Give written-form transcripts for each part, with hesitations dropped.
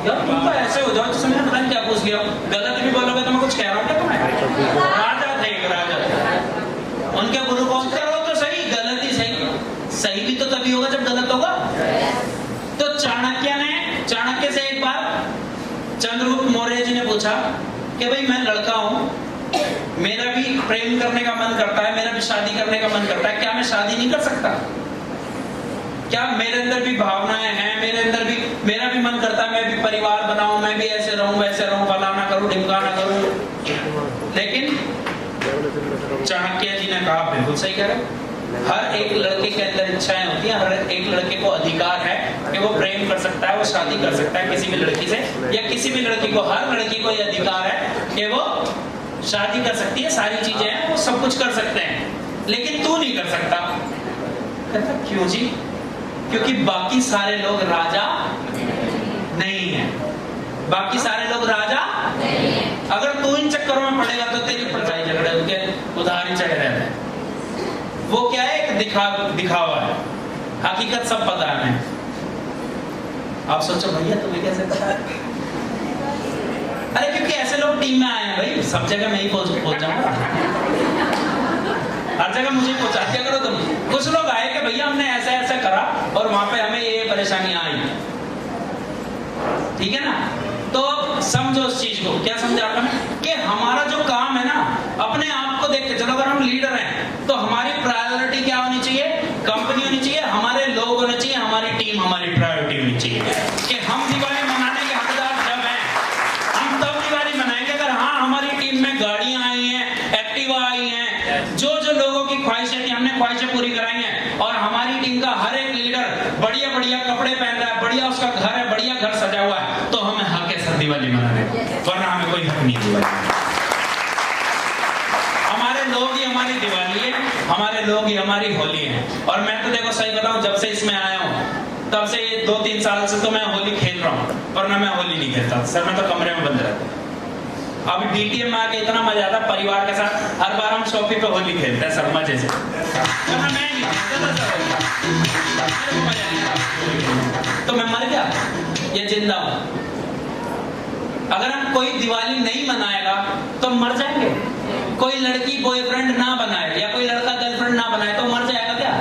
यार तुम तो ऐसे हो जाओ जैसे मैंने पता नहीं क्या पूछ लिया, गलत भी बोलोगे तो मैं कुछ कह रहा हूँ क्या तुम्हें? राजा थे राजा, उनके गुरु को करो तो सही, गलत ही सही, सही भी तो तभी होगा जब गलत होगा। तो चाणक्य से एक बार चंद्रगुप्त मौर्य जी ने पूछा कि भाई मैं लड़का हूं, मेरा भी प्रेम करने का मन करता है, मेरा भी शादी करने का मन करता है, क्या मैं शादी नहीं कर सकता? क्या मेरे अंदर भी भावनाएं हैं, मेरे अंदर भी मेरा भी मन करता है मैं भी परिवार बनाऊं, मैं भी ऐसे रहूं वैसे रहूं, फलाना करूं ढिमकाना करूं। लेकिन चाणक्य जी ने कहा बिल्कुल सही कह रहे, हर एक लड़के के अंदर इच्छाएं होती हैं, हर एक लड़के को अधिकार है कि वो प्रेम कर सकता है, वो शादी कर सकता है किसी भी लड़की से, या किसी भी लड़की को, हर लड़की को ये अधिकार है कि वो शादी कर सकती है, सारी चीजें हैं, वो सब कुछ कर सकते हैं, लेकिन तू नहीं कर सकता। कहता क्यों जी? क्योंकि बाकी सारे लोग राजा नहीं है, बाकी सारे लोग राजा नहीं है। अगर तू इन चक्करों में पड़ेगा तो तेरी परछाई झगड़े उनके उधार ही चढ़े रहते हैं। वो क्या है, एक दिखावा है, हकीकत सब पता है हमें। आप सोचो भैया तुम्हें कैसे पता है? अरे क्योंकि ऐसे लोग टीम में आए हैं भाई, सब जगह मैं ही पहुंच जाऊंगा, हर जगह मुझे पहुंचा दिया करो तुम। कुछ लोग आए कि भैया हमने ऐसा ऐसा करा और वहां पे हमें ये परेशानियां आई, ठीक है ना? तो समझो उस चीज को, क्या समझा आपने कि हमारा जो काम है ना, अपने आप को देख के चलो। अगर हम लीडर हैं तो हमारी प्रायोरिटी क्या होनी चाहिए? कंपनी होनी चाहिए, हमारे लोग होने चाहिए, हमारी टीम हमारी प्रायोरिटी होनी चाहिए। कि हम दिवाली मनाने के हकदार जब हैं, हम तब दिवाली मनाएंगे अगर हाँ हमारी टीम में गाड़ियां आई हैं, एक्टिवा आई हैं, जो लोगों की ख्वाहिशें थी हमने ख्वाहिशें पूरी कराई हैं, और हमारी टीम का हर एक लीडर बढ़िया बढ़िया कपड़े पहन रहा है, बढ़िया उसका घर है, बढ़िया घर सजा हुआ है, तो हमें हक है सर दिवाली मनाने, वरना हमें कोई हक नहीं है दिवाली। हमारे लोग ही हमारी दिवाली है, हमारे लोग ही हमारी होली है। और मैं तो देखो सही बताऊं, जब से इसमें आया हूं तब से ये 2-3 साल से तो मैं होली खेल रहा हूं, वरना मैं होली नहीं खेलता सर, मैं तो कमरे में बंद रहता। अभी डीटीएम में आके इतना मजा आता, परिवार के साथ हर बार हम शॉपी पे होली खेलते हैं सब मजे से, वरना मैं नहीं खेलता सर। तो मैं मर गया या जिंदा हूं? अगर हम कोई दिवाली नहीं मनाएगा तो मर जाएंगे। कोई लड़की बॉयफ्रेंड ना बनाए या कोई लड़का गर्लफ्रेंड ना बनाए तो मर जाएगा क्या?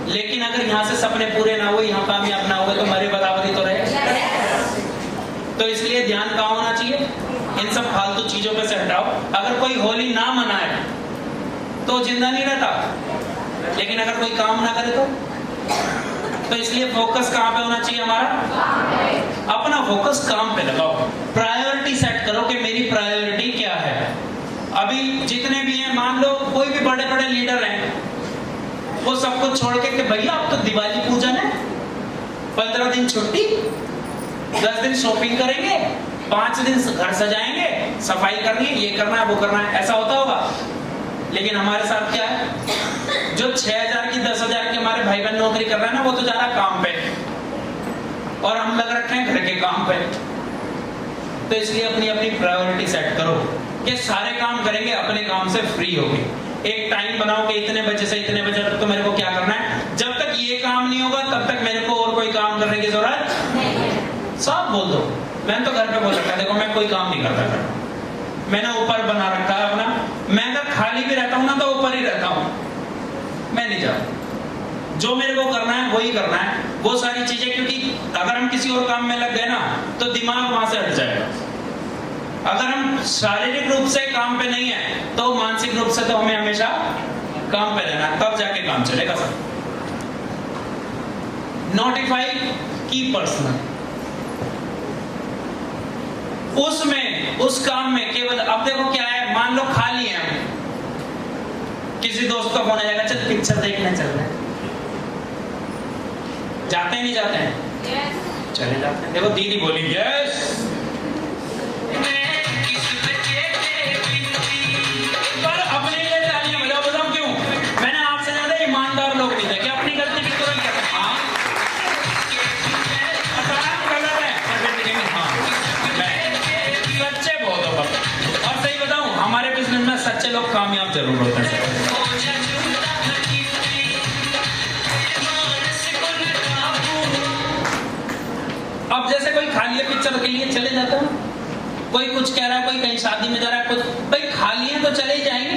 लेकिन अगर यहाँ से सपने पूरे ना हुए, यहाँ कामयाब ना हुए, तो मरे बराबर ही तो रहे। तो इसलिए ध्यान कहाँ होना चाहिए? इन सब फालतू चीजों पे से हटाओ। अगर कोई होली ना मनाए तो जिंदा नहीं रहता, लेकिन अगर कोई काम ना करे तो इसलिए फोकस कहाँ पे होना चाहिए हमारा? अपना फोकस काम पे लगाओ, प्रायोरिटी सेट करो कि मेरी प्रायोरिटी क्या है। अभी जितने भी हैं, मान लो कोई भी बड़े बड़े लीडर हैं, वो सब कुछ छोड़ के कि भैया अब तो दिवाली पूजन है, 15 दिन छुट्टी, 10 दिन शॉपिंग करेंगे, 5 दिन घर सजाएंगे, सफाई करनी है, ये करना है वो करना है, ऐसा होता होगा। लेकिन हमारे साथ क्या है, जो 6,000 की 10,000 की हमारे भाई बहन नौकरी कर रहे हैं ना, वो तो जा रहा है काम पे, और हम लग रखे हैं घर के काम पे। तो इसलिए अपनी अपनी प्रायोरिटी सेट करो कि सारे काम करेंगे, अपने काम से फ्री होगे। एक टाइम बनाओ कि इतने बजे से इतने बजे तक तो मेरे को क्या करना है। जब तक ये काम नहीं होगा तब तक मेरे को और कोई काम करने की जरूरत नहीं। साफ बोल दो। मैंने तो घर पे बोल रखा है, देखो मैं कोई काम नहीं करता घर, मैंने ऊपर बना रखा है अपना, मैं अगर खाली भी रहता हूँ ना तो ऊपर ही रहता हूँ, मैं नहीं जाता। जो मेरे को करना है वही करना है, वो सारी चीजें, क्योंकि अगर हम किसी और काम में लग गए ना तो दिमाग वहां से हट जाएगा। अगर हम शारीरिक रूप से काम पे नहीं है तो मानसिक रूप से तो हमें हमेशा काम पे रहना है, तब जाके काम चलेगा सर। नोटिफाई की पर्सनल, उसमें उस काम में केवल, अब देखो क्या है, मान लो खाली है, हम किसी दोस्त का फोन आ जाएगा, चल पिक्चर देखने चल रहे हैं, जाते हैं नहीं जाते हैं? yes. चले जाते हैं। देखो दीदी बोली यस। पर अपने लिए तालियां बजाओ, बताओ क्यों? मैंने आपसे ज्यादा ईमानदार लोग नहीं देखे, अपनी गलती की तुरंत कहते हैं हाँ गलत है, हाँ सच्चे बहुत हो। और सही बताऊं, हमारे बिजनेस में सच्चे लोग कामयाब जरूर होते हैं। जैसे कोई खा लिया पिक्चर के लिए चले जाता है, कोई कुछ कह रहा है, कोई कहीं शादी में जा रहा है, कुछ भाई खा लिए तो चले ही जाएंगे।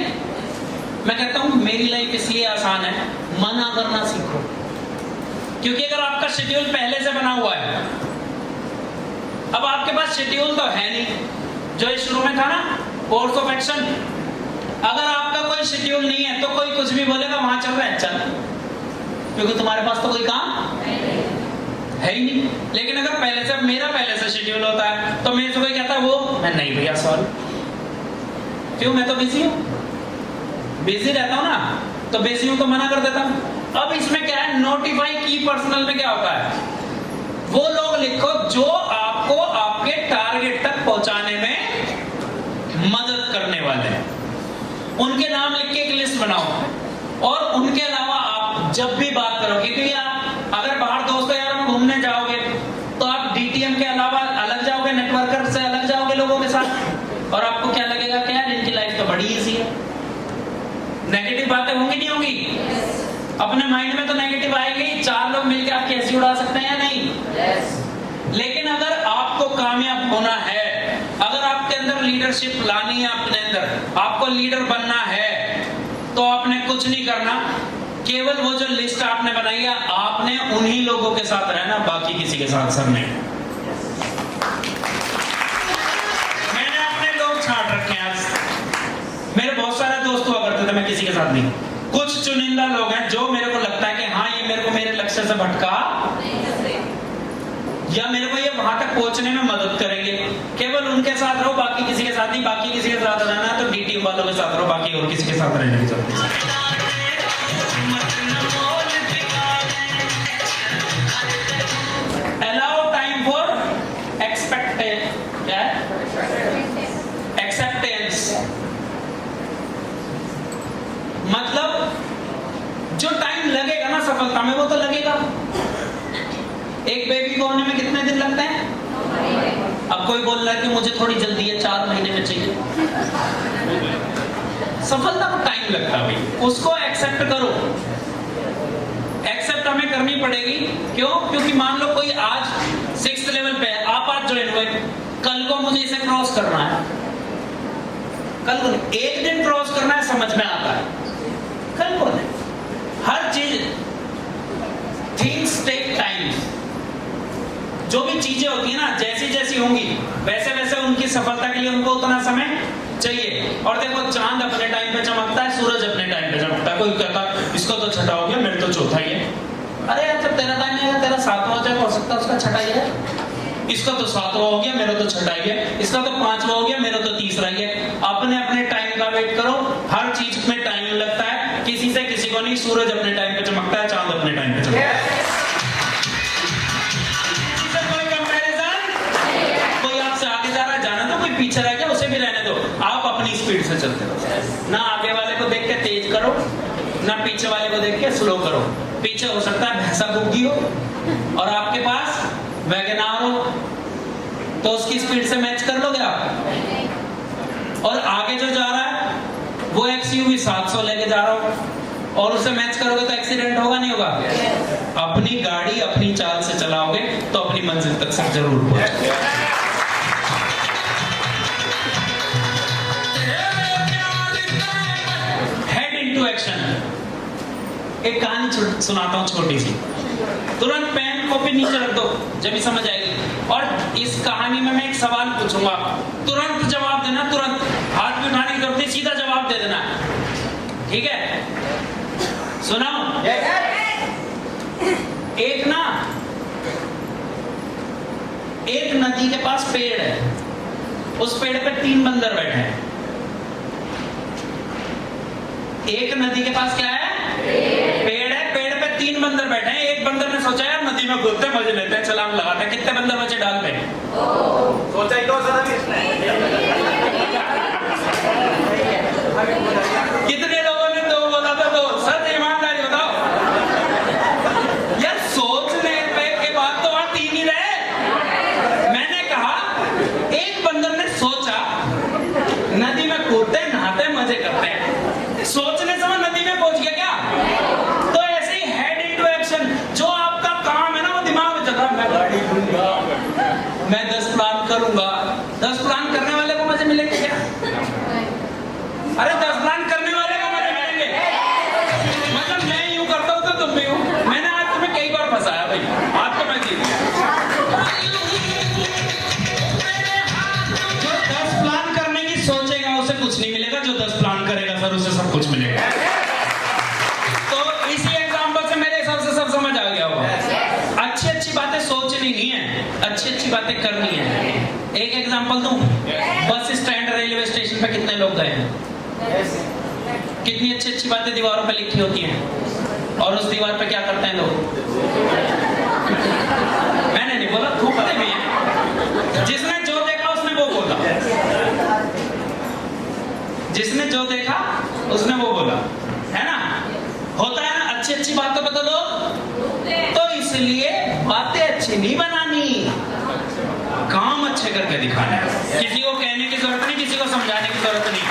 मैं कहता हूँ मेरी लाइफ इसलिए आसान है, मना करना सीखो। क्योंकि अगर आपका शेड्यूल पहले से बना हुआ है, अब आपके पास शेड्यूल तो है नहीं, जो ये शुरू में था ना कोर्स ऑफ एक्शन, अगर आपका कोई शेड्यूल नहीं है तो कोई कुछ भी बोलेगा वहां चल रहा है चल, क्योंकि तुम्हारे पास तो कोई काम है ही नहीं। लेकिन अगर पहले से, मेरा पहले से शेड्यूल होता है तो मेरे से कोई कहता है वो, मैं नहीं भैया सॉरी, क्यों, मैं तो बिजी हूँ, बिजी रहता हूँ ना, तो बिजी हूँ तो मना कर देता हूँ। अब इसमें क्या है, नोटिफाई की पर्सनल में क्या होता है, वो लोग लिखो जो आपको आपके टारगेट तक पहुंचाने में मदद करने वाले हैं, उनके नाम लिख के एक लिस्ट बनाओ। और उनके अलावा आप जब भी बात करोगे, क्योंकि आप अगर बाहर दोस्तों यार हम घूमने जाओगे तो आप डीटीएम के अलावा अलग जाओगे, नेटवर्कर से अलग जाओगे लोगों के साथ, और आपको क्या लगेगा कि यार इनकी लाइफ तो बड़ी इजी है। नेगेटिव बातें होंगी नहीं होंगी? अपने माइंड में तो नेगेटिव आएगी, चार लोग मिलकर आपकी हंसी उड़ा सकते हैं या नहीं? लेकिन अगर आपको कामयाब होना है, अगर आपके अंदर लीडरशिप लानी है, अपने अंदर आपको लीडर बनना है, तो आपने कुछ नहीं करना, केवल वो जो लिस्ट आपने बनाई है, आपने उन्हीं लोगों के साथ रहना, बाकी किसी के साथ सर नहीं। मैंने अपने लोग छांट रखे हैं। आज मेरे बहुत सारे दोस्त हुआ करते थे, मैं किसी के साथ नहीं, कुछ चुनिंदा लोग हैं जो मेरे को लगता है कि हाँ ये मेरे को मेरे लक्ष्य से भटका या मेरे को ये वहां तक पहुंचने में मदद करेंगे, केवल उनके साथ रहो, बाकी किसी के साथ नहीं। बाकी किसी के साथ रहना तो डीटीएम वालों के साथ रहो, बाकी और किसी के साथ रहने की जरूरत नहीं। Allow time for acceptance, मतलब जो टाइम लगेगा ना सफलता में, वो तो लगेगा। एक बेबी को होने में कितने दिन लगते हैं? अब कोई बोल रहा है कि मुझे थोड़ी जल्दी है, 4 महीने में चाहिए। सफलता को टाइम लगता है भाई, उसको एक्सेप्ट करो। एक्सेप्ट हमें करनी पड़ेगी, क्यों? क्योंकि मान लो कोई आज 6th लेवल पे है, आप आज ज्वाइन हुए, कल को मुझे इसे क्रॉस करना है, कल को नहीं, एक दिन क्रॉस करना है, समझ में आता है, कल को नहीं। हर चीज, थिंग्स टेक टाइम। जो भी चीजें होती है ना, जैसी जैसी होंगी वैसे वैसे उनकी सफलता के लिए उनको उतना समय चाहिए। और देखो, चांद अपने टाइम पे चमकता है, सूरज अपने टाइम पे चमकता है। कोई कहता है इसको तो छठा हो गया, मेरे तो चौथा ही है। अरे यार, जब तेरा टाइम आएगा तेरा 7वां हो जाएगा, हो सकता है उसका छठा ही है। इसका तो 7वां हो गया, मेरा तो छठा ही है। इसका तो 5वां हो गया, मेरा तो 3रा ही है। अपने अपने टाइम का वेट करो, हर चीज में टाइम लगता है, किसी से किसी को नहीं। सूरज अपने टाइम पे चमकता है, चांद अपने टाइम पे चमकता है। पीछे रह गया, उसे भी रहने दो, आप अपनी स्पीड से चलते रहो। ना आगे वाले को देख के तेज करो, ना पीछे वाले को देख के स्लो करो। पीछे हो सकता है भैंसा बुग्गी हो और आपके पास वैगनार हो, तो उसकी स्पीड से मैच कर लोगे आप। और आगे जो जा रहा है वो एक्सयूवी 700 लेके जा रहा हो और उसे मैच करोगे तो एक्सीडेंट होगा नहीं होगा? अपनी गाड़ी अपनी चाल से चलाओगे तो अपनी मंजिल तक सब जरूर पहुंचोगे। एक कहानी सुनाता हूँ छोटी सी, तुरंत पेन कॉपी नीचे रख दो, जब भी समझ आएगी। और इस कहानी में मैं एक सवाल पूछूंगा, तुरंत जवाब देना, तुरंत हाथ भी उठाने की जरूरत नहीं, सीधा जवाब दे देना, ठीक है? सुनाओ। एक नदी के पास पेड़ है, उस पेड़ पे 3 बंदर बैठे हैं। एक नदी के पास क्या है? पेड़ है, पेड़ पे 3 बंदर बैठे हैं। एक बंदर ने सोचा यार नदी में कूदते मजे लेते हैं, छलांग लगाते हैं। कितने बंदर बचे डाल पे? सोचा ही तो कितने लोगों ने 2 बोला था? 2। सच ईमानदारी बताओ यार, सोचने के बाद तो वहां 3 ही रहे। मैंने कहा एक बंदर ने सोचा नदी में कूदते नहाते मजे करते हैं, सोचने से नदी में पहुंच गया क्या? तो ऐसे ही हेड इनटू एक्शन, जो आपका काम है ना वो दिमाग में चल रहा है, मैं गाड़ी लूंगा, करूंगा। 10 प्लान करने वाले को मजे मिलेंगे क्या? अरे 10 प्लान करने वाले को मजे मिलेंगे। मतलब मैं यूं करता हूं तो तुम भी हो। मैंने आज तुम्हें कई बार फंसाया भाई, आज तो मैं जीत गया। जो 10 प्लान करने की सोचेगा उसे कुछ नहीं मिलेगा, जो 10 प्लान करेगा सर उसे सब कुछ मिलेगा। तो इसी एग्जांपल से मेरे हिसाब से सब समझ आ गया होगा। अच्छी अच्छी बातें सोचनी नहीं है, अच्छी अच्छी बातें करनी है। एक एग्जांपल दूं, बस स्टैंड रेलवे स्टेशन पे कितने लोग गए हैं? कितनी अच्छी अच्छी बातें दीवारों पे लिखी होती हैं, और उस दीवार पे क्या करते हैं लोग? मैंने नहीं बोला, थूकते भी हैं। जिसने जो देखा उसने वो बोला, जिसने जो देखा उसने वो बोला, है ना? होता है ना अच्छी अच्छी बातों पे तो लोग, तो इसलिए बातें अच्छी नहीं बनानी, काम अच्छे करके दिखाने। किसी को कहने की जरूरत नहीं, किसी को समझाने की जरूरत नहीं।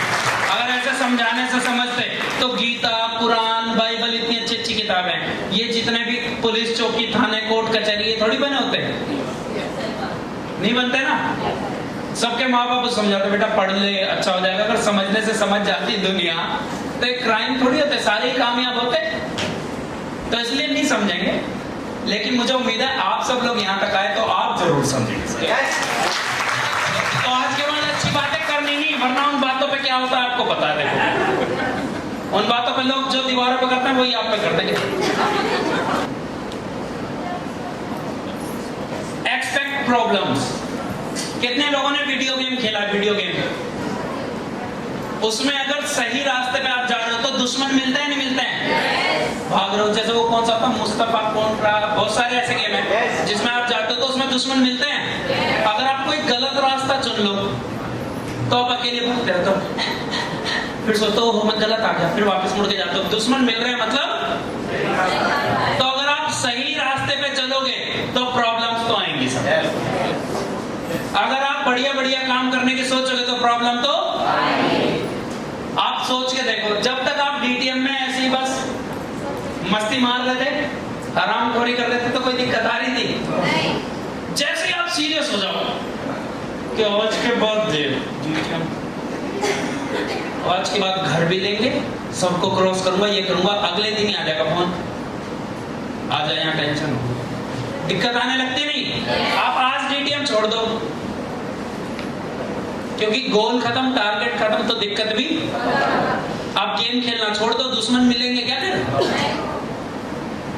अगर ऐसे समझाने से समझते तो गीता, कुरान, बाइबल इतनी अच्छी अच्छी किताबें, ये जितने भी पुलिस चौकी, थाने, कोर्ट, कचहरी, ये थोड़ी बने होते, नहीं बनते ना। सबके माँ बाप समझाते बेटा पढ़ ले अच्छा हो जाएगा। अगर समझने से समझ जाती दुनिया तो एक क्राइम थोड़ी होते, सारे ही कामयाब होते। तो इसलिए नहीं समझेंगे, लेकिन मुझे उम्मीद है आप सब लोग यहाँ तक आए तो आप जरूर समझेंगे। तो आज के बाद अच्छी बातें करनी नहीं, वरना उन बातों पे क्या होता है आपको पता है। देखो उन बातों पे लोग जो दीवारों पे करते हैं वही आप पे कर देंगे। Expect problems. कितने लोगों ने वीडियो गेम खेला? वीडियो गेम, उसमें अगर सही रास्ते पे आप जा रहे हो तो दुश्मन मिलते हैं नहीं मिलते हैं? भाग रहे हो, जैसे वो कौन सा था, मुस्तफा कॉन्ट्रा, बहुत सारे ऐसे गेम हैं जिसमें आप जाते हो तो उसमें दुश्मन मिलते हैं। अगर आप कोई गलत रास्ता चुन लो तो आप अकेले भागते हो, तो फिर सोचते हो मैं गलत आ गया, फिर वापस मुड़ के जाते हो, दुश्मन मिल रहे हैं मतलब। तो अगर आप सही रास्ते पे चलोगे तो प्रॉब्लम्स तो आएंगी सब। अगर आप बढ़िया बढ़िया काम करने की सोचोगे तो प्रॉब्लम तो आप सोच के देखो, जब तक आप डीटीएम में ऐसे ही बस मस्ती मार रहे थे, हरामखोरी कर रहे थे तो कोई दिक्कत आ रही थी? नहीं। जैसे ही आप सीरियस हो जाओ कि आज के बाद आज के बाद घर भी लेंगे, सबको क्रॉस करूंगा, ये करूंगा, अगले दिन ही आ जाएगा फोन, आ जाए यहाँ टेंशन हो, दिक्कत आने लगती नहीं। आप आज डीटीएम छोड़ दो, क्योंकि गोल खत्म, टारगेट खत्म, तो दिक्कत भी। आप गेम खेलना छोड़ दो, दुश्मन मिलेंगे क्या फिर?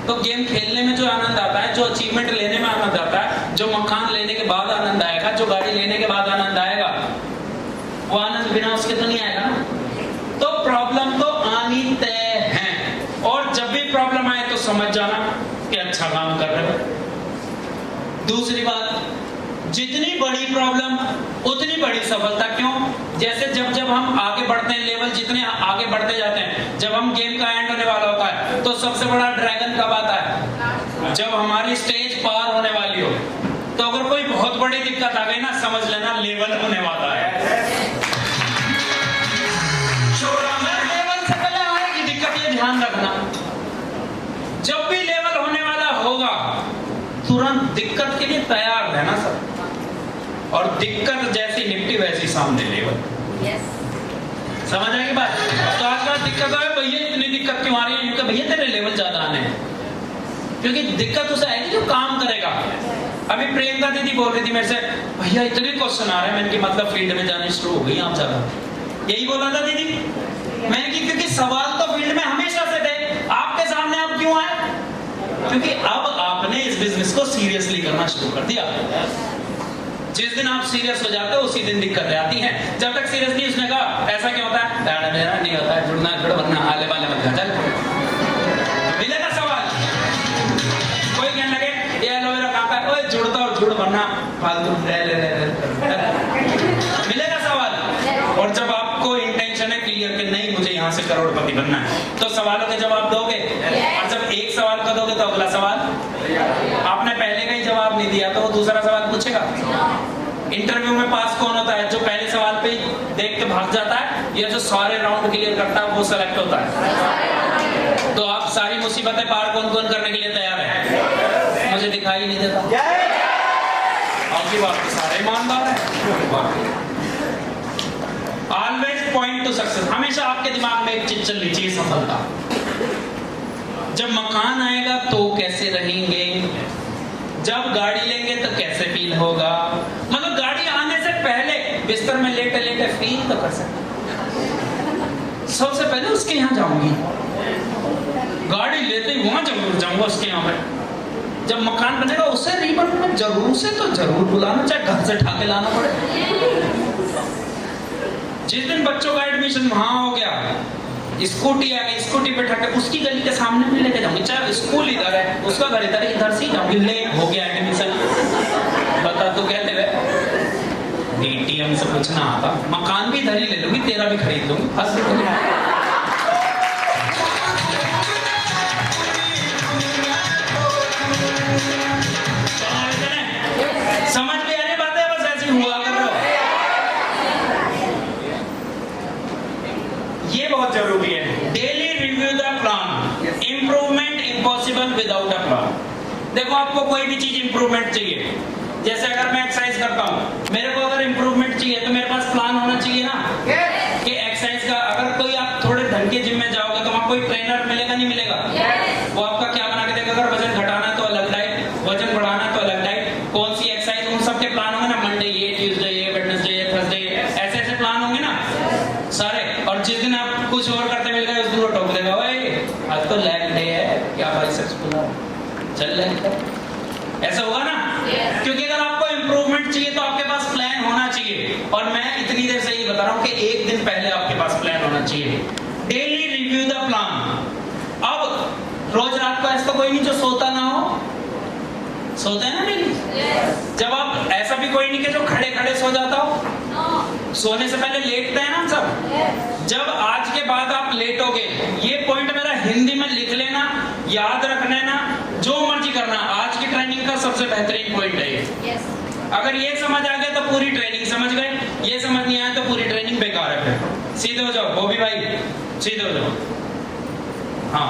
तो गेम खेलने में जो आनंद आता है, जो अचीवमेंट लेने में आनंद आता है, जो मकान लेने के बाद आनंद आएगा, जो गाड़ी लेने के बाद आनंद आएगा, वो आनंद बिना उसके तो नहीं आएगा ना। तो प्रॉब्लम तो आनी तय है, और जब भी प्रॉब्लम आए तो समझ जाना कि अच्छा काम कर रहे हो। दूसरी बात, जितनी बड़ी प्रॉब्लम उतनी बड़ी सफलता। क्यों? जैसे जब जब हम आगे बढ़ते हैं, लेवल जितने आगे बढ़ते जाते हैं, जब हम गेम का एंड होने वाला होता है तो सबसे बड़ा ड्रैगन कब आता है? जब हमारी स्टेज पार होने वाली हो। तो अगर कोई बहुत बड़ी दिक्कत आ गई ना, समझ लेना लेवल होने वाला है। लेवल से पहले आएगी दिक्कत, ये ध्यान रखना। जब भी लेवल होने वाला होगा तुरंत दिक्कत के लिए तैयार रहना सब, और दिक्कत जैसी निपटी वैसी सामने लेवल। समझ आएगी बात? तो आजकल दिक्कत है, भैया इतनी दिक्कत क्यों आ रही है? इनका भैया तेरे लेवल ज्यादा आने हैं, क्योंकि दिक्कत उसे आएगी जो काम करेगा। अभी प्रियंका दीदी बोल रही थी मेरे से, भैया इतने क्वेश्चन आ रहे हैं। मैंने की मतलब फील्ड में जाने शुरू हो गई आप ज्यादा, यही बोला था दीदी मैंने की, क्योंकि सवाल तो फील्ड में हमेशा से थे, आपके सामने अब क्यों आए? क्योंकि अब आपने इस बिजनेस को सीरियसली करना शुरू कर दिया। जिस दिन आप सीरियस हो जाते हो उसी दिन दिक्कतें आती हैं। जब तक सीरियस नहीं, उसने कहा ऐसा क्यों होता है? नहीं होता है, जुड़ना जुड़, वरना आले वाले मत कर। चल मिलेगा सवाल, कोई कहने लगे ये एलोवेरा कहाँ का है, जुड़ता और जुड़, वरना फालतू मिलेगा सवाल। और जब आपको इंटेंशन है क्लियर कि नहीं मुझे यहाँ से करोड़पति बनना है, तो सवालों के जवाब दोगे। और जब एक सवाल का दोगे तो अगला सवाल, आपने पहले का ही जवाब नहीं दिया तो वो दूसरा सवाल पूछेगा। इंटरव्यू में पास कौन होता है? जो पहले सवाल पे देख के भाग जाता है, या जो सारे राउंड क्लियर करता है वो सेलेक्ट होता है। तो आप सारी मुसीबतें पार कौन कौन करने के लिए तैयार है? मुझे दिखाई नहीं देता। आपकी बात तो सारे ईमानदार है। ऑलवेज पॉइंट टू सक्सेस, हमेशा आपके दिमाग में एक चीज चलनी चाहिए, सफलता। जब मकान आएगा तो कैसे रहेंगे, जब गाड़ी लेंगे तो कैसे फील होगा, मतलब गाड़ी आने से पहले बिस्तर में लेटे लेटे फील तो कर सकते। सबसे पहले उसके यहाँ जाऊंगी, गाड़ी लेते ही वहां जरूर जाऊंगा उसके यहाँ पे। जब मकान बनेगा उससे रिबन में जरूर से तो जरूर बुलाना, चाहे घर से ठाके लाना पड़े। जिस दिन बच्चों का एडमिशन वहां हो गया, स्कूटी आ गई, स्कूटी पे ठाके उसकी गली के सामने में लेके जाऊंगी, चाहे स्कूल इधर है उसका घर इधर है, इधर से जाऊंगी। ले हो गया एडमिशन, बता तो कहते हुए डीटीएम से कुछ ना आता, मकान भी इधर ही ले लूंगी, तेरा भी खरीद लूंगी, हंस समझ में आ रही बात है, बस ऐसी हुआ कर रहा हो। ये बहुत जरूरी है। Daily review the plan, improvement impossible without a plan. देखो आपको कोई भी चीज इंप्रूवमेंट चाहिए, जैसे अगर मैं एक्सरसाइज करता हूँ, मेरे को अगर इंप्रूवमेंट चाहिए तो मेरे पास प्लान होना चाहिए ना कि एक्सरसाइज का। अगर कोई आप थोड़े ढंग के जिम में जाओगे तो वहाँ कोई ट्रेनर मिलेगा नहीं मिलेगा, वो आपका क्या बना के देगा। अगर वजन घटाना है तो अलग डाइट, वजन बढ़ाना है तो अलग डाइट, कौन सी एक्सरसाइज, उन सबके प्लान होंगे ना। मंडे ये, ट्यूसडे ये, वेडनेसडे ये, थर्सडे ये, ऐसे ऐसे प्लान होंगे ना सारे। और जिस दिन आप कुछ और करते मिल गए उस दिन वो टोक देगा, आज तो लेग डे है, क्या बाइसेप्स खुला चल रहा है, ऐसा होगा ना। क्योंकि अगर आपको इंप्रूवमेंट चाहिए तो आपके पास प्लान होना चाहिए। और मैं इतनी देर से ही बता रहा हूं कि एक दिन पहले आपके पास प्लान होना चाहिए। Daily review the plan. अब रोज रात को ऐसा कोई नहीं जो सोता ना हो, सोते हैं ना डेली। जब आप, ऐसा भी कोई नहीं कि जो खड़े खड़े सो जाता हो, सोने से पहले लेटते हैं ना हम सब। जब आज के बाद आप लेटोगे, ये पॉइंट मेरा हिंदी में लिख लेना, याद रख लेना, जो मर्जी करना। आज की ट्रेनिंग का सबसे बेहतरीन पॉइंट है ये। अगर ये समझ आ गया तो पूरी ट्रेनिंग समझ गए, ये समझ नहीं आया तो पूरी ट्रेनिंग बेकार है। फिर सीधे हो जाओ, बॉबी भाई सीधे हो जाओ, हाँ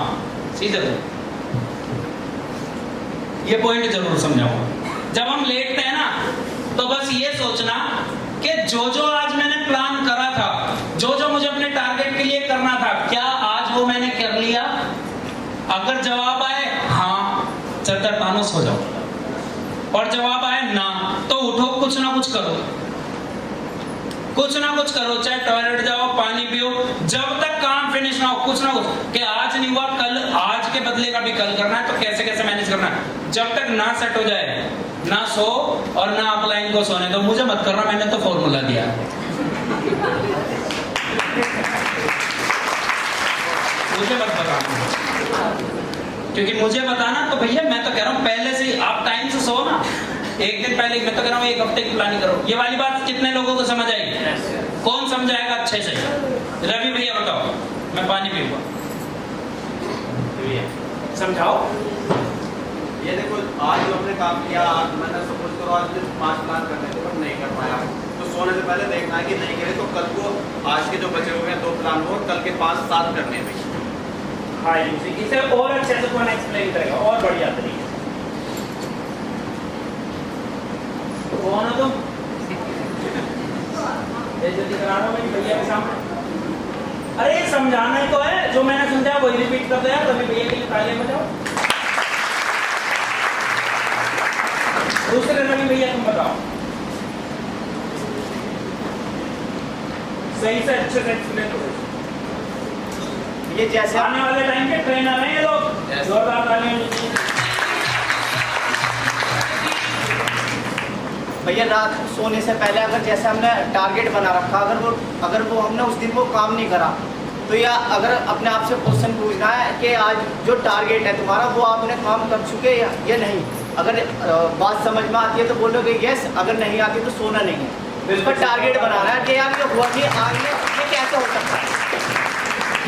सीधे हो जाओ। ये पॉइंट जरूर समझाऊंगा। जब हम लेटते हैं ना तो बस ये सोचना कि जो जो आज मैंने प्लान करा था, जो जो मुझे अपने टारगेट के लिए करना था, क्या आज वो मैंने कर लिया। अगर जवाब आए हाँ, चद्दर तानो सो जाओ, और जवाब आए ना तो उठो, कुछ ना कुछ करो, कुछ ना कुछ करो, चाहे टॉयलेट जाओ, पानी पियो, जब तक काम फिनिश ना हो कुछ ना कुछ। कि आज नहीं हुआ कल, आज के बदले का भी कल करना है, तो कैसे कैसे मैनेज करना है। जब तक ना सेट हो जाए, ना सो और ना अपलाइन को सोने दो। मुझे मत करना, मैंने तो फॉर्मूला दिया। मुझे मत बताना, क्योंकि मुझे बताना तो भैया मैं तो कह रहा हूँ पहले से ही आप टाइम से सो ना, एक दिन पहले। मैं तो कह रहा हूँ एक हफ्ते की प्लानिंग करो। ये वाली बात कितने लोगों को समझ आई? कौन समझाएगा अच्छे से? रवि भैया बताओ, मैं पानी पीऊंगा, समझाओ। ये देखो, आज जो आपने काम किया, मैंने सपोज करो आज 5 प्लान करने थे पर नहीं कर पाया, तो सोने से पहले देखना है कि नहीं करे तो कल को आज के जो बचे हुए हैं 2 प्लान हो, कल के 5-7 करने में। हाँ, इसे और अच्छे से कौन एक्सप्लेन करेगा, और बढ़िया तरीके से। कौन हो तुम? जल्दी करा रहा हूँ भैया के सामने। अरे समझाना ही तो है, जो मैंने समझा वही रिपीट कर दो यार। तभी भैया के लिए तालियां बजाओ। दूसरे रवि भैया तुम बताओ, सही से अच्छे से एक्सप्लेन करो। ये जैसे आने वाले टाइम के ट्रेनर हैं ये लोग, जोरदार तालियां दीजिए। भैया रात सोने से पहले अगर जैसे हमने टारगेट बना रखा, अगर वो हमने उस दिन वो काम नहीं करा, तो या अगर अपने आप से क्वेश्चन पूछना है कि आज जो टारगेट है तुम्हारा वो आपने काम कर चुके या नहीं। अगर बात समझ में आती है तो बोलोगे यस, अगर नहीं आती तो सोना नहीं है। इस पर टारगेट बनाना है कि यार जो हुआ नहीं आगे ये कैसे हो सकता है।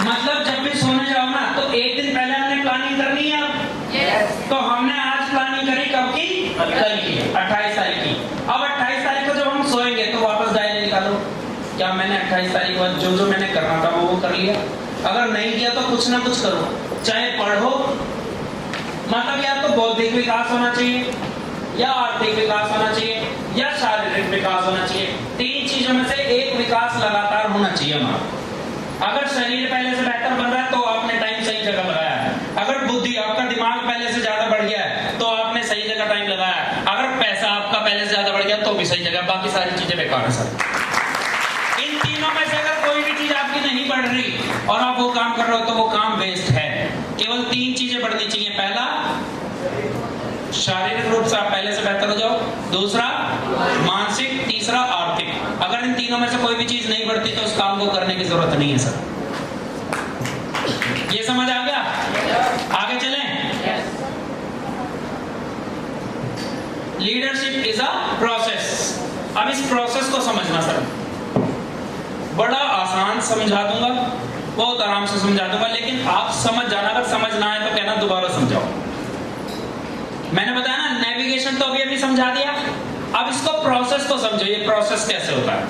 मतलब जब भी सोने जाओ ना तो एक दिन पहले हमने प्लानिंग करनी है। तो हमने आज प्लानिंग करी कब की? कल की, 28 तारीख की। अब 28 तारीख को जब हम सोएंगे तो वापस डायरी निकालो, क्या मैंने 28 तारीख को जो जो मैंने करना था वो कर लिया। अगर नहीं किया तो कुछ ना कुछ करो, चाहे पढ़ो, मतलब यार तो बौद्धिक विकास होना चाहिए, या आर्थिक विकास होना चाहिए या शारीरिक विकास होना चाहिए। 3 चीजों में से एक विकास लगातार होना चाहिए हमारा। अगर शरीर पहले से बेहतर बन रहा है तो आपने टाइम सही जगह लगाया है। अगर बुद्धि, आपका दिमाग पहले से ज्यादा बढ़ गया है तो आपने सही जगह टाइम लगाया है। अगर पैसा आपका पहले से ज्यादा बढ़ गया तो भी सही जगह, बाकी सारी चीजें बेकार है सर। इन तीनों में से अगर कोई भी चीज आपकी नहीं बढ़ रही और आप वो काम कर रहे हो तो वो काम वेस्ट है। केवल 3 चीजें बढ़नी चाहिए। पहला, शारीरिक रूप से आप पहले से बेहतर हो जाओ। दूसरा, मानसिक। तीसरा, आर्थिक। अगर इन तीनों में से कोई भी चीज नहीं बढ़ती तो उस काम को करने की जरूरत नहीं है सर। ये समझ आ गया? आगे चलें। Leadership is a process. अब इस प्रोसेस को समझना सर, बड़ा आसान समझा दूंगा, बहुत आराम से समझा दूंगा, लेकिन आप समझ जाना। अगर समझ ना आए तो कहना दोबारा समझाओ। मैंने बताया ना, नेविगेशन तो अभी समझा दिया। अब इसको प्रोसेस को समझो, ये प्रोसेस कैसे होता है।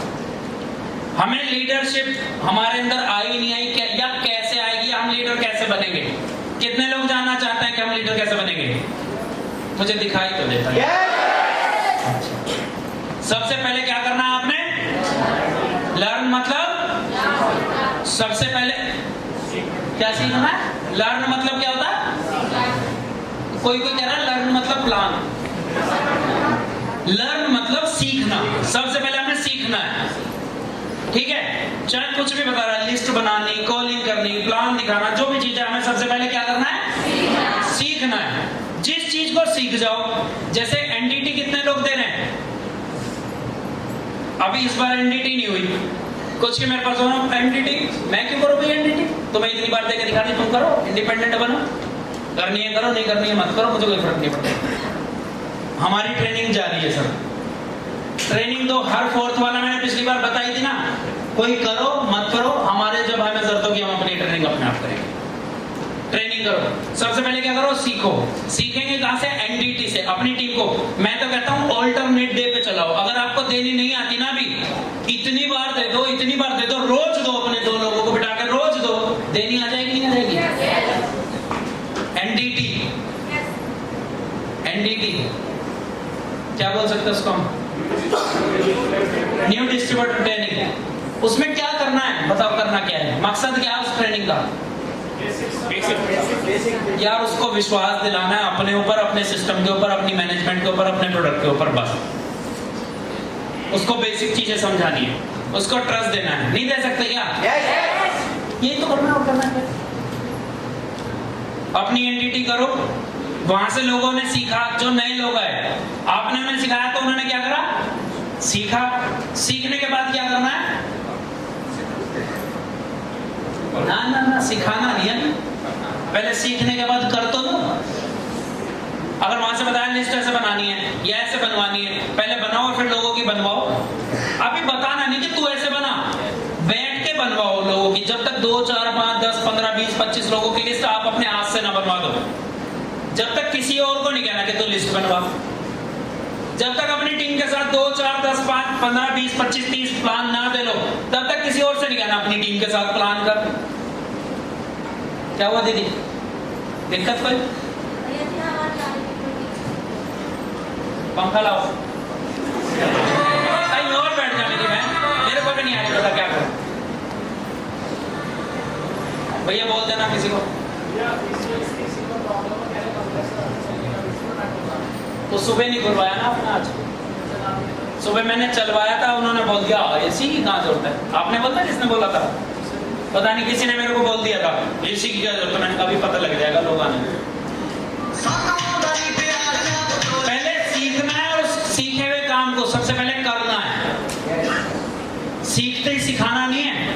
हमें लीडरशिप हमारे अंदर आई नहीं आई या कैसे आएगी, हम लीडर कैसे बनेंगे? कितने लोग जानना चाहते हैं कि हम लीडर कैसे बनेंगे? मुझे दिखाई तो देता है। सबसे पहले क्या करना है आपने? लर्न मतलब सबसे पहले क्या सीखना है? लर्न मतलब क्या होता है? कोई कह रहा है लर्न मतलब प्लान। लर्न मतलब सीखना। सबसे पहले हमें सीखना है, ठीक है? चाहे कुछ भी बता रहा है, लिस्ट बनानी, कॉलिंग करनी, प्लान दिखाना, जो भी चीज है, हमें सबसे पहले क्या करना है? सीखना है। जिस चीज को सीख जाओ, जैसे एनडीटी कितने लोग दे रहे हैं? अभी इस बार एनडीटी नहीं हुई, कुछ के मेरे पास हो एनडीटी, मैं क्यों करूँ भाई एनडीटी? तुम्हें इतनी बार देकर दिखा दी, तुम करो, इंडिपेंडेंट बनो। करनी है करो, नहीं करनी है मत करो, मुझे कोई फर्क नहीं पड़ता। हमारी ट्रेनिंग जारी है सर। ट्रेनिंग तो हर 4th वाला मैंने पिछली बार बताई थी ना, कोई करो मत करो, हमारे जब हमें जरूरत होगी हम अपनी ट्रेनिंग अपने आप करेंगे। ट्रेनिंग करो। सबसे पहले क्या करो? सीखो। सीखेंगे कहां से? एनडीटी से, अपनी टीम को। मैं तो कहता हूं ऑल्टरनेट डे पे चलाओ। अगर आपको देनी नहीं आती ना भी, इतनी बार दे दो, इतनी बार दे दो, रोज दो, अपने 2 लोगों को बिठा कर रोज दो, देनी आ जाएगी नहीं आ जाएगी? एनडीटी, एनडीटी क्या बोल सकते हैं उसको हम? New distributor training. उसमें क्या करना है बताओ? करना क्या है? मकसद क्या है उस ट्रेनिंग का? यार उसको विश्वास दिलाना है अपने ऊपर, अपने सिस्टम के ऊपर, अपनी मैनेजमेंट के ऊपर, अपने प्रोडक्ट के ऊपर। बस उसको बेसिक चीजें समझानी है, उसको ट्रस्ट देना है। नहीं दे सकते क्या? ये तो करना और करना है। अपनी एनडीटी करो, वहां से लोगों ने सीखा, जो नए लोग आए, आपने उन्हें सिखाया तो उन्होंने क्या करा? सीखा। सीखने के बाद क्या करना है? ना ना ना, सिखाना नहीं है, पहले सीखने के बाद कर तो दो। अगर वहां से बताया लिस्ट ऐसे बनानी है या ऐसे बनवानी है, पहले बनाओ और फिर लोगों की बनवाओ। अभी बताना नहीं कि तू ऐसे बना, बैठ के बनवाओ लोगों की। जब तक 2, 4, 5, 10, 15, 20, 25 लोगों की लिस्ट आप अपने हाथ से ना बनवा दो, जब तक किसी और को नहीं कहना कि तू लिस्ट बनवा। जब तक अपनी टीम के साथ 2, 4, 10, 5, 15, 20, 25, 30 प्लान ना दे लो, तब तक किसी और से नहीं कहना अपनी टीम के साथ प्लान कर। क्या हुआ दीदी, दिक्कत कोई? पंखा लाओ, कहीं और बैठ जाने की। मैं मेरे को भी नहीं आ रही, पता क्या करूं? भैया बोल देना किसी को। तो सुबह नहीं खुलवाया ना आपने? आज सुबह मैंने चलवाया था, उन्होंने बोल दिया एसी की कहाँ जरूरत है? आपने बोला, जिसने बोला था पता नहीं, किसी ने मेरे को बोल दिया था एसी की क्या जरूरत है। मैंने कभी पता लग जाएगा लोग आने। पहले सीखना है और सीखे हुए काम को सबसे पहले करना है। सीखते ही सिखाना नहीं है।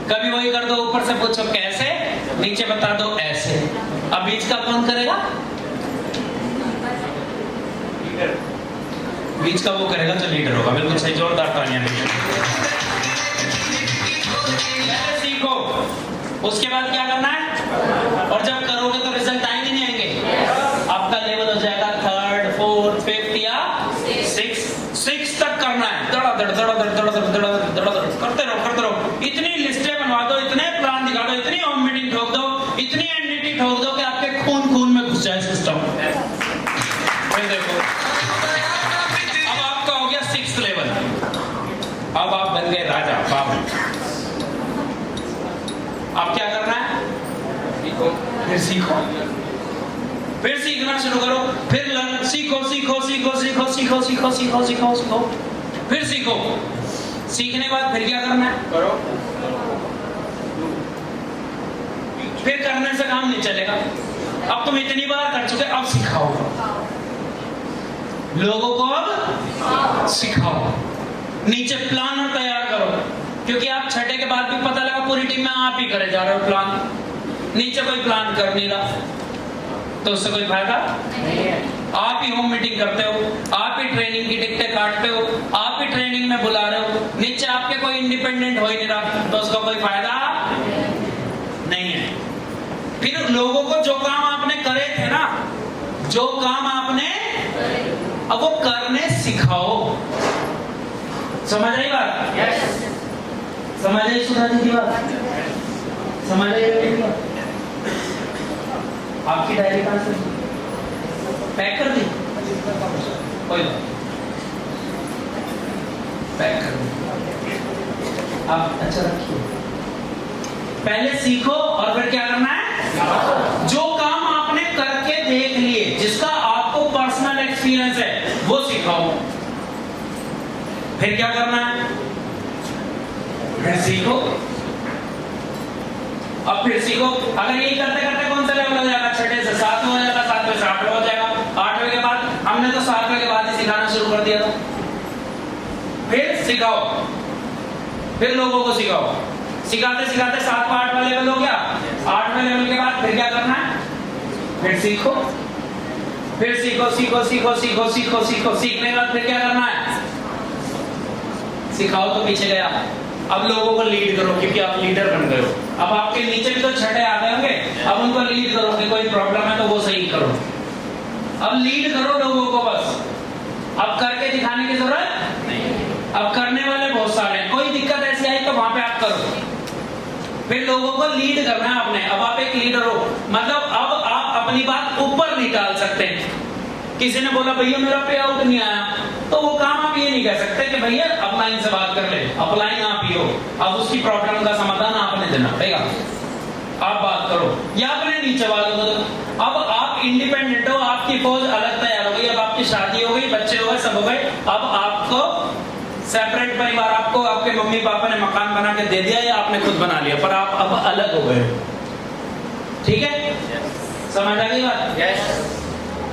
कभी वही कर दो, ऊपर से पूछो कैसे, नीचे बता दो ऐसे। अब बीच का कौन करेगा? बीच का वो करेगा जो लीडर होगा। बिल्कुल सही, जोरदार तालियां दीजिए। पहले सीखो, उसके बाद क्या करना है? और जब करोगे तो रिजल्ट आएंगे नहीं आएंगे? आपका लेवल हो जाएगा 3rd, 4th, 5th या 6th तक करना है। धड़ाधड़ करते रहो। इतनी लिस्टें बनवा दो, इतने प्लान दिखा दो, इतनी होम मीटिंग ठोक दो, इतनी एनडीटी ठोक दो कि आपके खून में घुस जाए सिस्टम। अब आप बन गए राजा बाबू। अब क्या करना है? फिर सीखो, फिर सीखना शुरू करो, फिर सीखो सीखो सीखो सीखो सीखो सीखो सीखो सीखो सीखो, फिर सीखो। सीखने के बाद फिर क्या करना है? करो। फिर करने से काम नहीं चलेगा। अब तुम इतनी बार कर चुके, अब सिखाओ लोगों को, अब सिखाओ। नीचे प्लान तैयार करो, क्योंकि आप छठे के बाद भी पता लगा पूरी टीम में आप ही करे जा रहे हो प्लान, नीचे कोई प्लान कर नहीं रहा, तो उससे कोई फायदा नहीं है। आप ही होम मीटिंग करते हो, आप ही ट्रेनिंग की टिकटें काटते हो, आप ही ट्रेनिंग में बुला रहे हो, नीचे आपके कोई इंडिपेंडेंट हो ही नहीं रहा, तो उसका कोई फायदा नहीं है। फिर लोगों को जो काम आपने करे थे ना, जो काम आपने, अब वो करने सिखाओ। समझ आई बात? यस। समझ आई सुधा जी की बात? समझ आई बात? आपकी डायरी कहां से पैक कर दी? कोई बात, पैक कर दी। आप अच्छा रखिए, पहले सीखो और फिर क्या करना है? जो काम आपने करके देख लिए, जिसका आपको पर्सनल एक्सपीरियंस है, वो सिखाओ। फिर क्या करना है? फिर सीखो। अब फिर सीखो। अगर ये करते करते कौन सा लेवल हो जाएगा? छठे से सातवें हो जाएगा, सातवें से आठवें हो जाएगा, आठवें के बाद हमने तो सातवें के बाद ही सिखाना शुरू कर दिया था। फिर सिखाओ, फिर लोगों को सिखाओ। सिखाते सिखाते 7वां 8वां लेवल हो गया। 8वें लेवल के बाद फिर क्या करना है? फिर सीखो, फिर सीखो सीखो सीखो सीखो सीखो सीखो। सीखने के बाद फिर क्या करना है? सिखाओ तो पीछे गया। अब लोगों को लीड करो, क्योंकि आप लीडर बन गए हो। अब आपके नीचे भी तो छठे आ गए होंगे, अब उनको लीड करो कि कोई प्रॉब्लम है तो वो सही करो। अब लीड करो लोगों को बस। अब करके दिखाने की जरूरत नहीं। अब करने वाले बहुत सारे हैं, कोई दिक्कत ऐसी आई तो वहां पे आप करो। फिर लोगों को लीड करना है आपने। अब आप एक लीडर हो, मतलब अब आप अपनी बात ऊपर नहीं डाल सकते। किसी ने बोला भैया मेरा पे आउट नहीं आया, तो वो काम आप ये नहीं कह सकते कि भैया अपलाइन से बात कर ले, अपलाइन आप ही हो, अब उसकी प्रॉब्लम का समाधान आपने देना पड़ेगा, आप बात करो। या अपने नीचे वालों को, अब आप इंडिपेंडेंट हो, आपकी फौज अलग तैयार हो गई, अब आपकी शादी हो गई, बच्चे हो गए, सब हो गए। अब आपको सेपरेट परिवार, आपको आपके मम्मी पापा ने मकान बना के दे दिया या आपने खुद बना लिया, पर आप अब अलग हो गए। ठीक है, समझ आ गई बात? यस।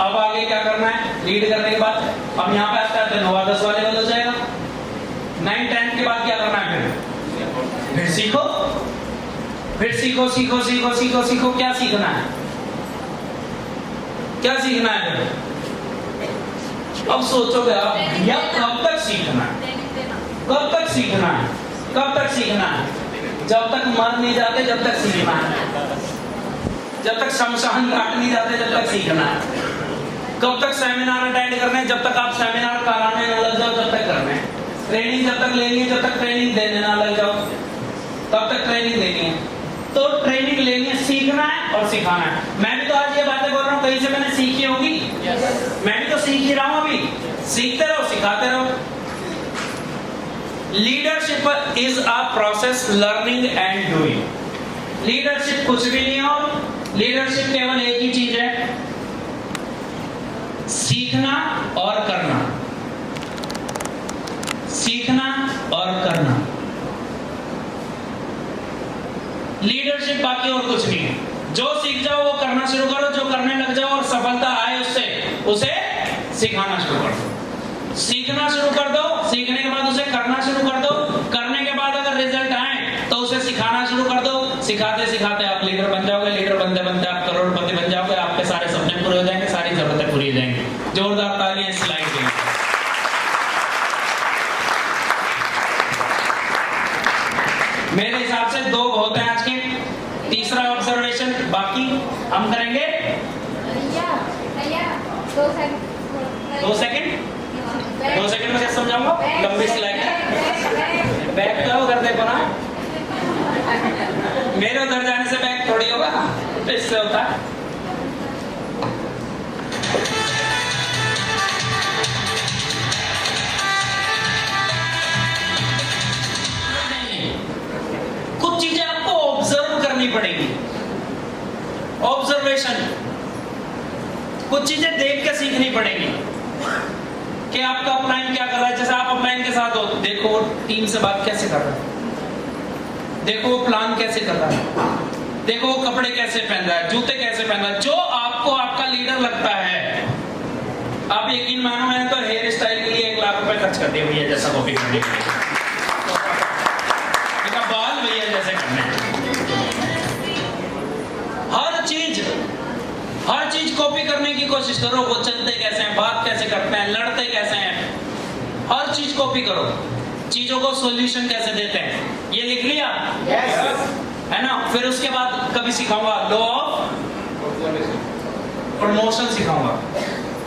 अब आगे क्या करना है? लीड करने के बाद अब यहाँ पे आता है 9वां 10वां लेवल हो जाएगा। 9 10 के बाद क्या करना है? फिर सीखो, फिर सीखो सीखो सीखो सीखो सीखो। क्या सीखना है? क्या सीखना है? अब सोचोगे आप, या कब तक सीखना है? कब तक सीखना है? कब तक सीखना है? जब तक मर नहीं जाते जब तक सीखना है। जब तक शमशान घाट नहीं जाते जब तक सीखना है। कब तक सेमिनार अटेंड करने हैं? जब तक आप सेमिनार कराने ना लग जाओ तब तक करना है। ट्रेनिंग जब तक लेनी है जब तक ट्रेनिंग देने ना लग जाओ तब तक ट्रेनिंग लेनी है। तो ट्रेनिंग लेनी है, सीखना है और सिखाना है। मैं भी तो आज ये बातें बोल रहा हूँ, कहीं से मैंने सीखी होगी। मैं भी तो सीख ही रहा हूँ अभी। सीखते रहो, सिखाते रहो। Leadership is a process learning and doing. Leadership कुछ भी नहीं हो, लीडरशिप केवल एक ही चीज है, सीखना और करना। सीखना और करना लीडरशिप, बाकी और कुछ नहीं है। जो सीख जाओ वो करना शुरू करो, जो करने लग जाओ और सफलता आए उससे उसे सिखाना शुरू कर दो। सीखना शुरू कर दो, सीखने के बाद उसे करना शुरू कर दो, करने के बाद अगर रिजल्ट आए तो उसे सिखाना शुरू कर दो। सिखाते सिखाते आप लीडर बन जाओगे, लीडर बनते बनते आप करोड़पति बन जाओगे, आपके सारे सपने पूरे हो जाएंगे, सारी जरूरतें पूरी हो जाएंगी। जोरदार तालियां इस स्लाइड के लिए। मेरे हिसाब से 2 बहुत हैं आज के। तीसरा ऑब्जर्वेशन बाकी हम करेंगे 2 सेकंड में क्या समझाऊंगा? लंबी स्लाइड है। बैक करो, कर देखो ना, मेरे उधर जाने से बैक थोड़ी होगा, तो इससे होता है। चीजें देख के सीखनी पड़ेगी कि आपका अपलाइन क्या कर रहा है। जैसे आप अपलाइन के साथ हो, देखो वो टीम से बात कैसे कर रहा है, देखो वो प्लान कैसे कर रहा है, देखो वो कपड़े कैसे पहन रहा है, जूते कैसे पहन रहा है। जो आपको आपका लीडर लगता है, आप यकीन मानो मैंने तो हेयर स्टाइल के लिए 1 लाख रुपए खर्च कर दिए भैया जैसा कॉपी करने के लिए। बाल भैया जैसे करने हैं। हर चीज कॉपी करने की कोशिश करो। वो चलते कैसे हैं, बात कैसे करते हैं, लड़ते कैसे हैं, हर चीज कॉपी करो। चीजों को सॉल्यूशन कैसे देते हैं, ये लिख लिया है ना। फिर उसके बाद कभी सिखाऊंगा लॉ ऑफ प्रमोशन, सिखाऊंगा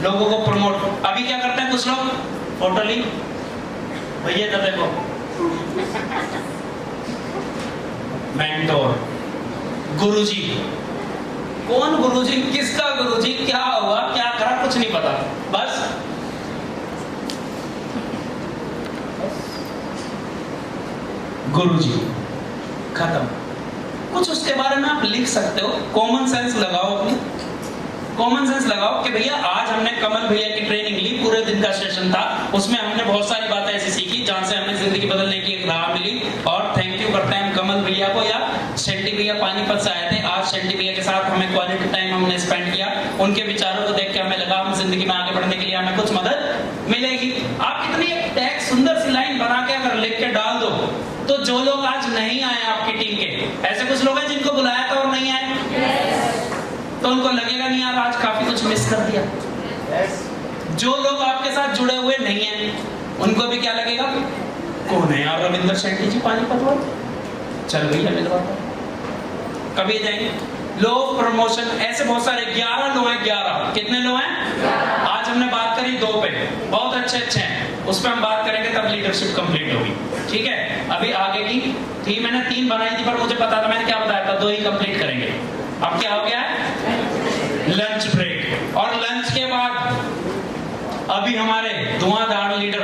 लोगों को प्रमोट। अभी क्या करते हैं कुछ लोग, फोटो ली भैया तो देखो मेंटोर, गुरुजी। कौन गुरुजी, किसका गुरुजी, क्या हुआ, क्या करा, कुछ नहीं पता। बस गुरुजी खत्म। कुछ उसके बारे में आप लिख सकते हो। कॉमन सेंस लगाओ, अपनी कॉमन सेंस लगाओ कि भैया आज हमने कमल भैया की ट्रेनिंग ली, पूरे दिन का सेशन था, उसमें हमने बहुत सारी बातें ऐसी सीखी जहां से हमें जिंदगी बदलने की एक राह मिली। और थैंक यू करते हैं हम कमल भैया को, या शेट्टी भैया पानीपत से आए थे। आज शेट्टी भैया के साथ हमें क्वालिटी टाइम हमने स्पेंड किया। उनके विचारों को देख के हमें लगा हम जिंदगी में आगे बढ़ने के लिए हमें कुछ मदद मिलेगी। आप इतनी एक टैग सुंदर सी लाइन बना के अगर लिख के डाल दो, तो जो लोग आज नहीं आए आपकी टीम के, ऐसे कुछ लोग हैं जिनको बुलाया था और नहीं आए, तो उनको लगेगा नहीं यार आज काफी कुछ मिस कर दिया। जो लोग आपके साथ जुड़े हुए नहीं हैं, उनको भी क्या लगेगा, कौन है यार रविंद्र शेट्टी जी पानीपत वाले, चल भैया मिलवाता। कभी जाएंगे लो ऑफ प्रमोशन। ऐसे बहुत सारे 11 लो हैं। 11 कितने लो हैं? आज हमने बात करी 2 पे, बहुत अच्छे हैं, उस पर हम बात करेंगे तब लीडरशिप कंप्लीट होगी। ठीक है, अभी आगे की थी मैंने 3 बनाई थी, पर मुझे पता था मैंने क्या बताया था, 2 ही कंप्लीट करेंगे। अब क्या हो गया है, लंच ब्रेक। और लंच के बाद अभी हमारे धुआंधार लीडर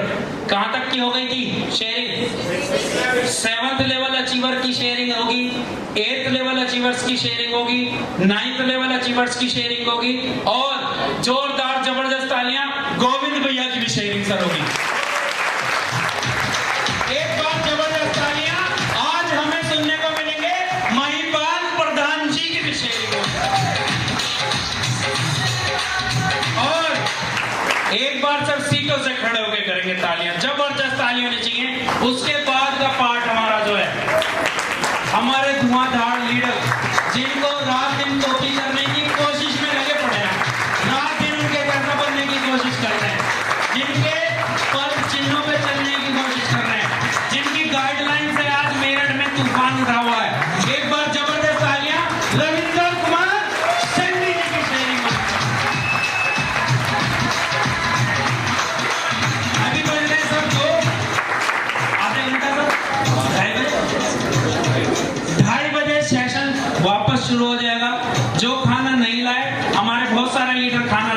कहां तक की हो गई थी शेयरिंग? 7th लेवल अचीवर की शेयरिंग होगी, 8th लेवल अचीवर्स की शेयरिंग होगी, 9th लेवल अचीवर्स की शेयरिंग होगी, और जोरदार जबरदस्त तालियां गोविंद भैया की भी शेयरिंग सर होगी। एक बार जबरदस्त तालियां आज हमें सुनने को मिलेंगे महिपाल प्रधान जी की भी शेयरिंग होगी। और एक बार सब सीटों से खड़े होकर करेंगे तालियां, जबरदस्त तालियां होनी चाहिए। उसके बाद का पार्ट हमारा जो है, हमारे धुआंधार लीडर जिनको रात दिन कॉपी करने की कोशिश में लगे पड़े हैं, रात दिन उनके कैसा बनने की कोशिश कर रहे हैं, जिनके पद चिन्हों पे चलने की कोशिश कर रहे हैं, जिनकी गाइडलाइन से आज मेरठ में तूफान उठा हुआ है। एक बार जबरदस्त तालियां रविंद्र कुमार शेट्टी जी की शेयरिंग में। अभी बज रहे सब 2, आधे घंटा तक 2:30 बजे सेशन वापस शुरू हो जाएगा। जो खाना नहीं लाए, हमारे बहुत सारे लीडर खाना